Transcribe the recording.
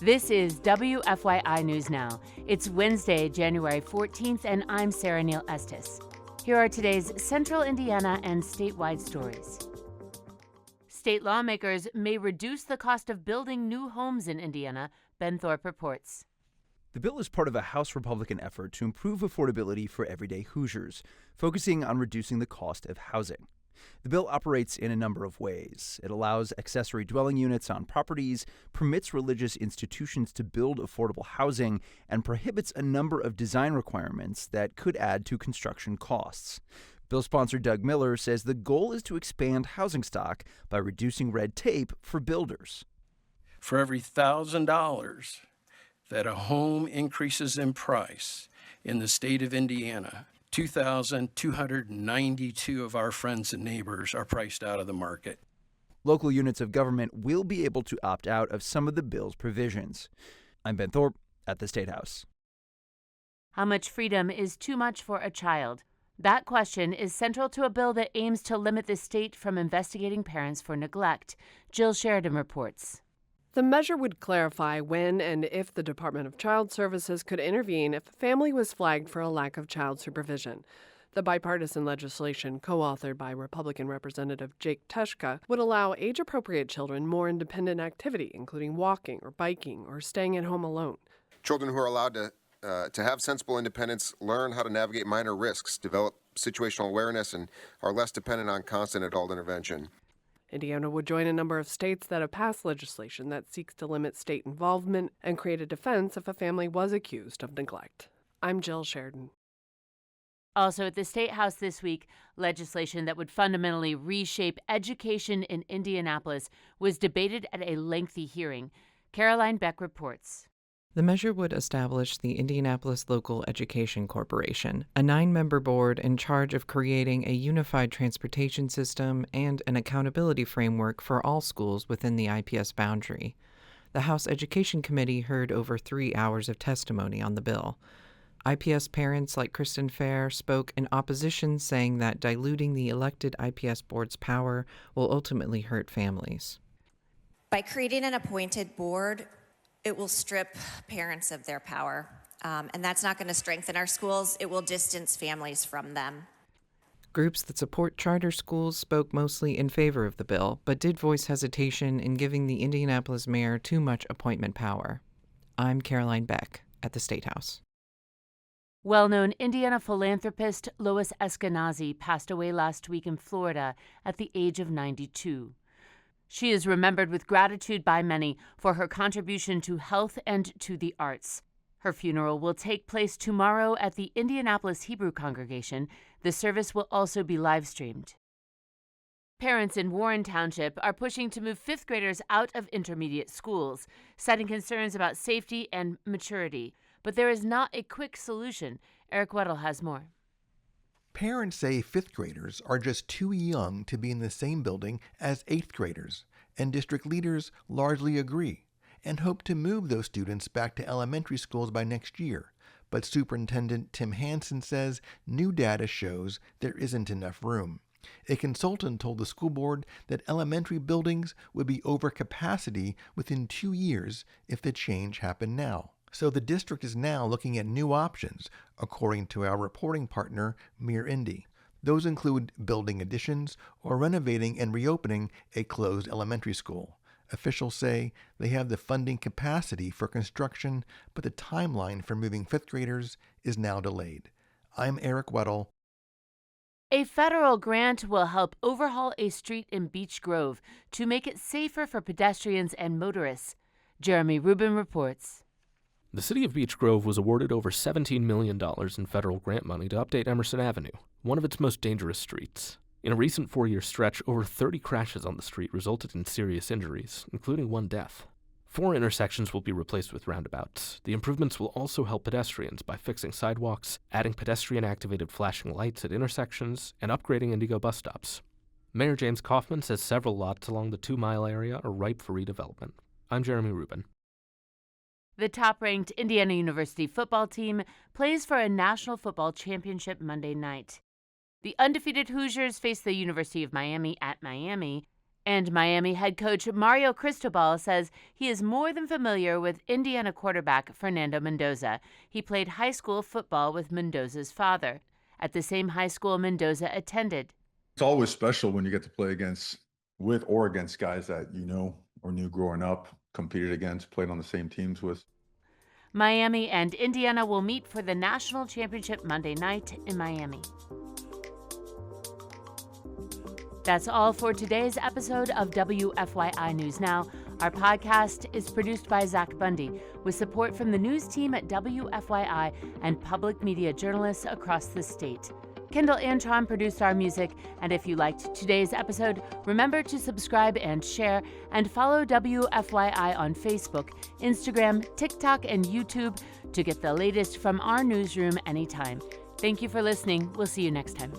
This is WFYI News Now. It's Wednesday, January 14th, and I'm Sarah Neal Estes. Here are today's Central Indiana and statewide stories. State lawmakers may reduce the cost of building new homes in Indiana, Ben Thorpe reports. The bill is part of a House Republican effort to improve affordability for everyday Hoosiers, focusing on reducing the cost of housing. The bill operates in a number of ways. It allows accessory dwelling units on properties, permits religious institutions to build affordable housing, and prohibits a number of design requirements that could add to construction costs. Bill sponsor Doug Miller says the goal is to expand housing stock by reducing red tape for builders. For every $1,000 that a home increases in price in the state of Indiana, 2,292 of our friends and neighbors are priced out of the market. Local units of government will be able to opt out of some of the bill's provisions. I'm Ben Thorpe at the Statehouse. How much freedom is too much for a child? That question is central to a bill that aims to limit the state from investigating parents for neglect. Jill Sheridan reports. The measure would clarify when and if the Department of Child Services could intervene if a family was flagged for a lack of child supervision. The bipartisan legislation, co-authored by Republican Representative Jake Tushka, would allow age-appropriate children more independent activity, including walking or biking or staying at home alone. Children who are allowed to have sensible independence learn how to navigate minor risks, develop situational awareness, and are less dependent on constant adult intervention. Indiana would join a number of states that have passed legislation that seeks to limit state involvement and create a defense if a family was accused of neglect. I'm Jill Sheridan. Also at the Statehouse this week, legislation that would fundamentally reshape education in Indianapolis was debated at a lengthy hearing. Caroline Beck reports. The measure would establish the Indianapolis Local Education Corporation, a 9-member board in charge of creating a unified transportation system and an accountability framework for all schools within the IPS boundary. The House Education Committee heard over 3 hours of testimony on the bill. IPS parents like Kristen Fair spoke in opposition, saying that diluting the elected IPS board's power will ultimately hurt families. By creating an appointed board, it will strip parents of their power, and that's not going to strengthen our schools. It will distance families from them. Groups that support charter schools spoke mostly in favor of the bill, but did voice hesitation in giving the Indianapolis mayor too much appointment power. I'm Caroline Beck at the Statehouse. Well-known Indiana philanthropist Lois Eskenazi passed away last week in Florida at the age of 92. She is remembered with gratitude by many for her contribution to health and to the arts. Her funeral will take place tomorrow at the Indianapolis Hebrew congregation. The service will also be live-streamed. Parents in Warren Township are pushing to move fifth graders out of intermediate schools, citing concerns about safety and maturity. But there is not a quick solution. Eric Weddle has more. Parents say fifth graders are just too young to be in the same building as eighth graders, and district leaders largely agree and hope to move those students back to elementary schools by next year. But Superintendent Tim Hansen says new data shows there isn't enough room. A consultant told the school board that elementary buildings would be over capacity within 2 years if the change happened now. So the district is now looking at new options, according to our reporting partner, Indy. Those include building additions or renovating and reopening a closed elementary school. Officials say they have the funding capacity for construction, but the timeline for moving fifth graders is now delayed. I'm Eric Weddle. A federal grant will help overhaul a street in Beech Grove to make it safer for pedestrians and motorists. Jeremy Rubin reports. The city of Beech Grove was awarded over $17 million in federal grant money to update Emerson Avenue, one of its most dangerous streets. In a recent 4-year stretch, over 30 crashes on the street resulted in serious injuries, including 1 death. 4 intersections will be replaced with roundabouts. The improvements will also help pedestrians by fixing sidewalks, adding pedestrian-activated flashing lights at intersections, and upgrading Indigo bus stops. Mayor James Kaufman says several lots along the 2-mile area are ripe for redevelopment. I'm Jeremy Rubin. The top-ranked Indiana University football team plays for a national football championship Monday night. The undefeated Hoosiers face the University of Miami at Miami, And Miami head coach Mario Cristobal says he is more than familiar with Indiana quarterback Fernando Mendoza. He played high school football with Mendoza's father at the same high school Mendoza attended. It's always special when you get to play with or against guys that you know or knew growing up, competed against, played on the same teams with. Miami and Indiana will meet for the national championship Monday night in Miami. That's all for today's episode of WFYI News Now. Our podcast is produced by Zach Bundy with support from the news team at WFYI and public media journalists across the state. Kendall Antron produced our music, and if you liked today's episode, remember to subscribe and share, and follow WFYI on Facebook, Instagram, TikTok, and YouTube to get the latest from our newsroom anytime. Thank you for listening. We'll see you next time.